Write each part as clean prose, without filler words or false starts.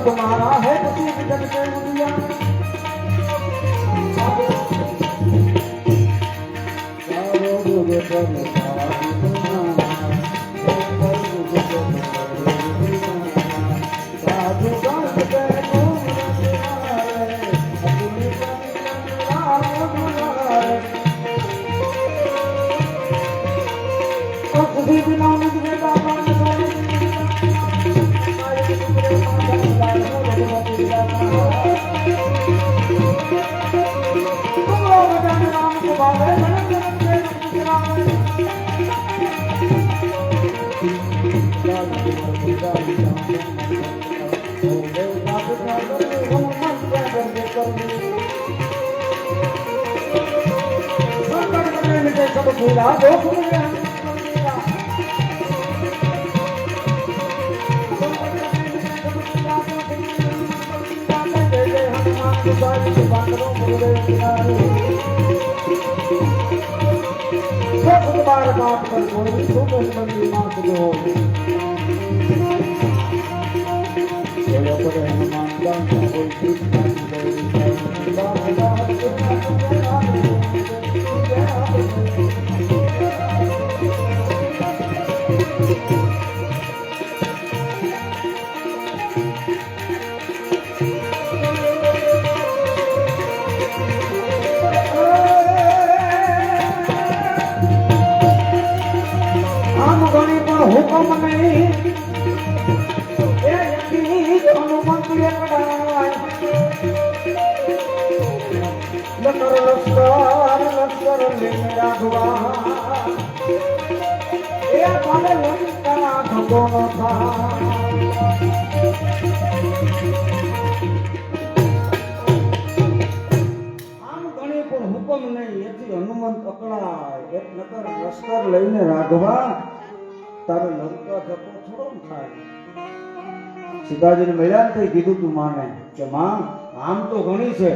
तुम्हारा है पति जन के मुनिया લઈને રાઘવા તારે લંકા જતો થોડો થાય. સીતાજીને મળ્યા ને કીધું તું માને કે માં આમ તો ઘણી છે,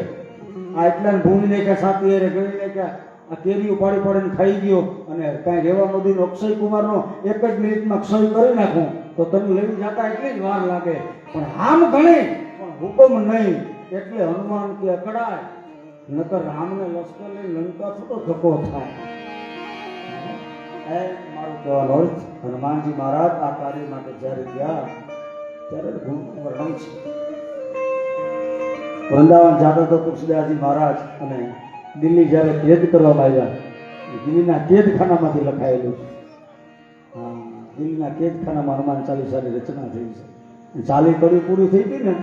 આ એટલા ભૂમિને કે સાથી રે ગણીને કે આ કેરીઓ પાડી પાડીને ખાઈ ગયો અને કાંઈ રેવા મોદીનો અક્ષય કુમારનો એક જ મિનિટમાં ક્ષય કરી નાખું તો તમે લઈ જતા એટલી જ વાર લાગે, પણ આમ ઘણી પણ હુકમ નહીં. એટલે હનુમાન કે અકળાય, નકર રામને લશ્કર લઈને લંકા થોડો ધક્કો થાય. કહેવાનો અર્થ હનુમાનજી મહારાજ આ કાર્ય માટે જ્યારે ગયા ત્યારે ગુણનું વર્ણન છે. વૃંદાવન જતા તો તુલસીદાસજી મહારાજ અને દિલ્હી જ્યારે કેદ કરવામાં આવ્યા, દિલ્હીના કેદખાનામાંથી લખાયેલું છે. હા, દિલ્હીના કેદખાનામાં હનુમાન ચાલીસાની રચના થઈ છે. ચાલી કડી પૂરી થઈ હતી ને,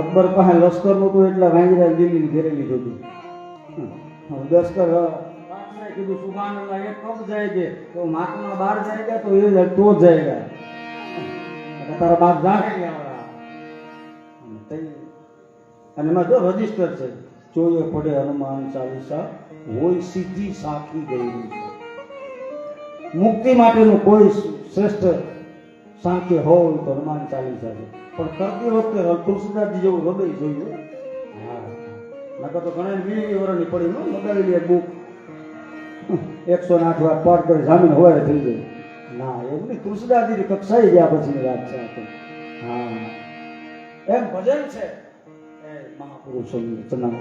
અકબર પાસે લશ્કરનું તો એટલા વાંગીરા દિલ્હી ઘેરી લીધું હતું. લશ્કર કીધું સુભાનલ્લાહ એક કબ જાય છે તો માથમાં બહાર જાય ગયા તો એ તો જ જાય ગયા તારા બાપ જાણે ગયા. અને એમાં જો રજીસ્ટર છે, જોઈએ પડે હનુમાન ચાલીસા હોય સીધી સાખી ગયેલી છે. મુક્તિ માટેનું કોઈ શ્રેષ્ઠ સાંખ્ય હોય તો હનુમાન ચાલીસા છે. પણ કરતી વખતે તુલસીદાસજી જેવું હૃદય જોઈએ. હા, નકર તો ઘણા 20 વર્ષની પડી લગાવેલી એક બુક 108 વાર પાઠ કરી જામીન હોય થઈ જાય. ના, એવું નહીં. તુલસીદાસજી કક્ષાએ ગયા પછીની વાત છે આ તો. હા, એમ ભજન છે એ મહાપુરુષોની રચના.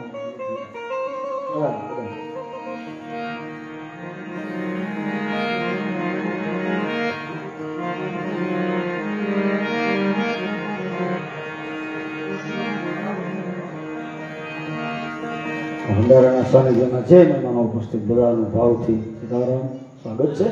ભંડારાના સાનિધ્યમાં છે મહેમાનો ઉપસ્થિત બધાનું ભાવથી સીતારામ સ્વાગત છે.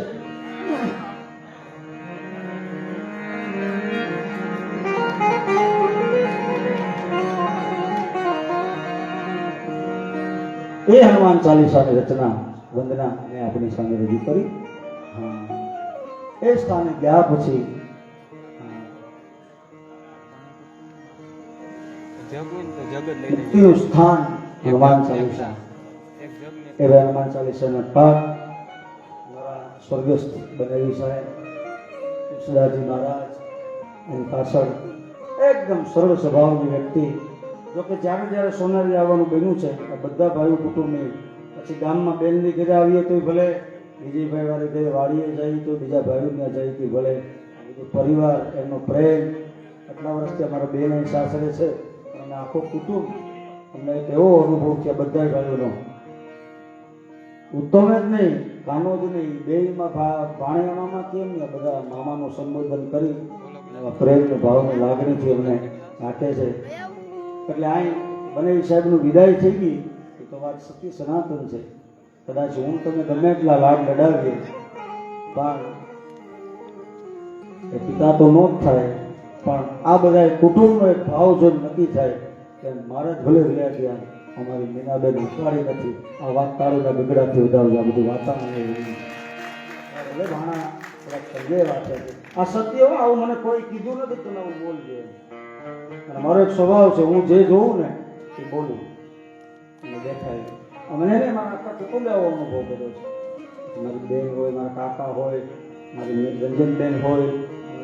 એ હનુમાન ચાલીસાની રચના વંદના મેં આપણી સામે રજૂ કરી. એ સ્થાને ગયા પછી મુક્તિનું સ્થાન હનુમાન ચાલીસા. એ હનુમાન ચાલીસાના પાઠ સ્વર્ગસ્થ બનેવી સાહેબ તુલસીદાસજી મહારાજ એની પાછળ એકદમ સરળ સ્વભાવની વ્યક્તિ. જોકે જ્યારે સોનારી આવવાનું બન્યું છે બધા ભાઈઓ કુટુંબની, પછી ગામમાં બેનની ઘરે આવીએ તો ભલે, વિજયભાઈ વાળી ઘરે વાડીએ જઈએ તો બીજા ભાઈઓ ત્યાં જઈએ તો ભલે, બધું પરિવાર એમનો પ્રેમ. આટલા વર્ષથી અમારા બેન અહીં સાસરે છે અને આખો કુટુંબ અમને એક એવો અનુભવ છે બધા ભાઈઓનો. ઉત્તમ જ નહીં, કાનો જ નહીં, બેયમાં ભાણિયામાં કેમ ને બધા મામાનું સંબોધન કરી પ્રેમ ભાવની લાગણીથી અમને રાખે છે. એટલે અહીં બનેવી સાહેબનું વિદાય થઈ ગઈ એ તો વાત સત્ય સનાતન છે. કદાચ હું તમે ગમે એટલા લાડ લડાવીએ પણ એ પિતા તો નો જ થાય, પણ આ બધા કુટુંબનો એક ભાવ જો નક્કી થાય કે મહારાજ ભલે રહ્યા ગયા, અમારી મીનાબેન ઉપાડી નથી, આ વાત તાળીના બગડાથી વધારવું, આ બધું વાતાવરણ ભાણા થોડાક સમજે વાત છે. આ સત્ય આવું મને કોઈ કીધું નથી, તમે હું બોલજે. અને મારો એક સ્વભાવ છે, હું જે જોઉં ને એ બોલું અને દેખાય. મને ને મારા આખા કુટુંબે આવો અનુભવ કર્યો છે. મારી બેન હોય, મારા કાકા હોય, મારી રંજનબેન હોય,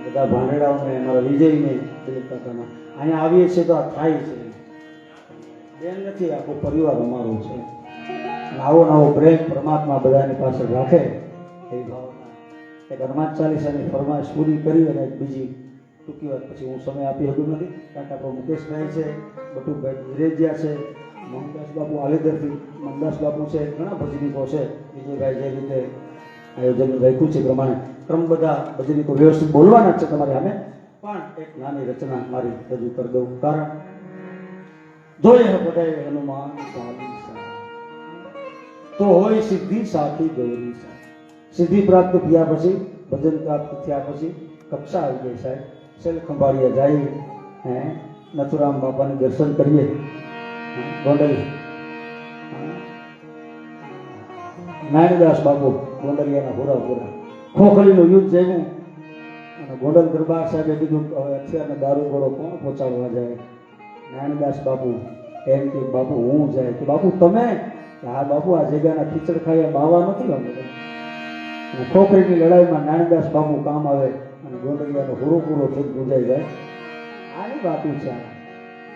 બધા ભાંડેડાઓને, મારા વિજયને, દિલીપ કાકાના અહીંયા આવીએ છીએ તો આ થાય છે. બેન નથી, આખો પરિવાર અમારો છે. આવો નવો પ્રેમ પરમાત્મા બધાની પાસે રાખે એવી ભાવના. એક હનુમાન ચાલીસાની ફરમાઈશ પૂરી કરી અને બીજી ટૂંકી વાત પછી હું સમય આપી શકું નથી, કારણ કે આપણો મુકેશભાઈ છે, બટુભાઈ વિરેજિયા છે, મોહનદાસ બાપુ આલેદરથી મનદાસ બાપુ છે, ઘણા ભજનીકો છે. વિજયભાઈ જે રીતે આયોજન રાખ્યું છે પ્રમાણે ક્રમ બધા ભજનીકો વ્યવસ્થિત બોલવાના છે તમારી સામે. પણ એક નાની રચના મારી રજૂ કરી દઉં, કારણ જોઈએ બધાએ હનુમાન ચાલીસા તો હોય સિદ્ધિ સાખી ગૌરી. સિદ્ધિ પ્રાપ્ત થયા પછી, ભજન પ્રાપ્ત થયા પછી કક્ષા આવી ગઈ સાહેબ. સેલ ખંભાળિયા જાય, હે નથુરામ બાપાને દર્શન કરીએ, ગોંડલી નારાયણદાસ બાપુ ગોંડલિયાના પૂરા ખોખલીનું યુદ્ધ જયું અને ગોંડલ દરબાર સાહેબે કીધું હવે અત્યારને દારૂ ગોળો કોણ પહોંચાડવા જાય. નારાયણદાસ બાપુ એમ કે બાપુ હું જાય કે બાપુ તમે, હા બાપુ આ જગ્યાના ખીચડ ખાયા બાવા નથી અમે. ખોખરીની લડાઈમાં નારાયણદાસ બાપુ કામ આવે અને ગોંડલિયાનો પૂરો થઈ ગુંજાઈ જાય. આની વાતું છે.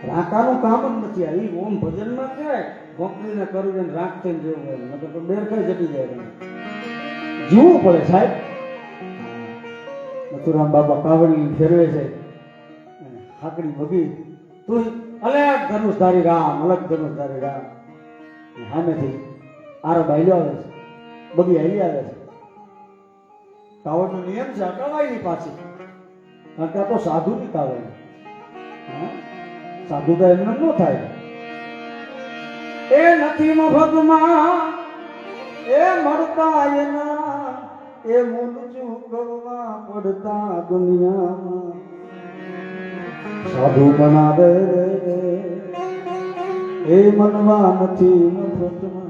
રાકાનું કામ જ નથી. આ એ ઓમ ભજનમાં કહેવાય ખોખરીને કરીને રાખ થઈને જેવું હોય, નકર તો બેર ખાઈ જતી જાય. જીવવું પડે સાહેબ. નથુરામ બાપા કાવડી ફેરવે છે, હાકડી બગી તું અલગ ધનુષધારી રામ, અલગ ધનુષધારી રામ. સામેથી આરબ હાલ્યો આવે છે, બગી હાલી આવે છે. કાવડનો નિયમ છે અટવાય ની પાછી, કારણ કે આ તો સાધુની કાવડ. હા? સાધુ તો એમને ન થાય. એ નથી મફતમાં એ મળતા એના, એ મૂલજું કરવા પડતા દુનિયામાં. સાધુ બનાવે એ મનવા નથી મફતમાં.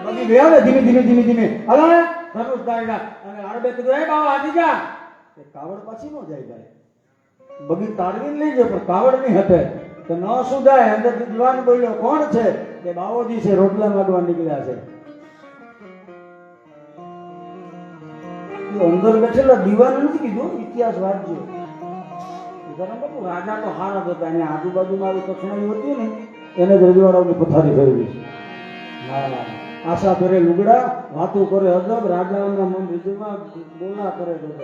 બગી ગયા ને ધીમે ધીમે ધીમે ધીમે હલો ધનુષ દાયના અને આરબે કીધું એ બાવા આજી જા. એ કાવડ પાછી નો જાય ભાઈ. બગી તાળવીને લઈ જાય પણ કાવડ નહીં હટે તો ન સુધાય. અંદર દીવાન બોલ્યો કોણ છે? કે બાવોજી છે, રોટલા માંગવા નીકળ્યા છે. અંદર બેઠેલા દીવાન નથી કીધું, ઇતિહાસ વાંચજો. રાજા તો હારા હતા, એને આજુબાજુમાં આવી કક્ષણાઈ હતી ને એને જ રજવાડાઓની પથારી ફેરવી. હા, આશા કરે લુગડા, વાતો કરે અદબ, રાજાના મન રીજમાં બોલા કરે ગજબ.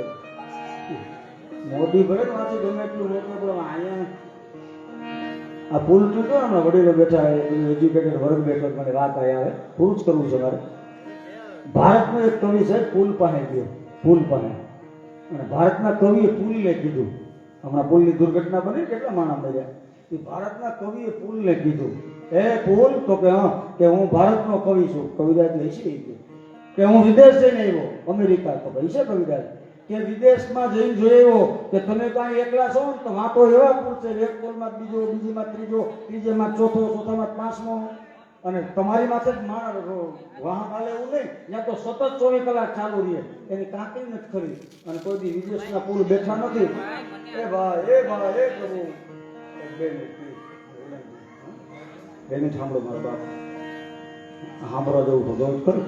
મોદી ભલે વાંચી ગમે એટલું મોટું પણ અહીંયા આ પુલ તૂટ્યો ને વડીલો બેઠા એજ્યુકેટેડ વર્ગ બેઠો મને વાત આવે પૂરું જ કરવું છે મારે. ભારતનો એક કવિ છે પુલ પાસે ગયો, પુલ પાસે, અને ભારતના કવિએ પુલને કીધું. હમણાં પુલની દુર્ઘટના બની કેટલા માણસ મળ્યા. એ ભારતના કવિએ પુલને કીધું એ પુલ તો કે હા કે હું ભારતનો કવિ છું. કવિરાજ લઈશી કે હું વિદેશ જઈને આવ્યો અમેરિકા. તો ભાઈ છે કવિરાજ કે વિદેશમાં જઈને જોયો કે તમે કાંઈ એકલા છો ને તો વાતો એવા પૂછશે, એક પુલમાં બીજો, બીજીમાં ત્રીજો, ત્રીજેમાં ચોથો, ચોથામાં પાંચમો, અને તમારી માથે જ વાહન હાલે એવું નહીં. ત્યાં તો સતત 24 કલાક ચાલુ રહે, એની કાંકી નથી ખરી. અને કોઈ દી વિદેશના પુલ બેઠા નથી. એ ભાઈ એ ભાઈ એ પ્રભુ બેને સાંભળો મારા બાપ, સાંભળવા જવું તો જવું જ ખરું.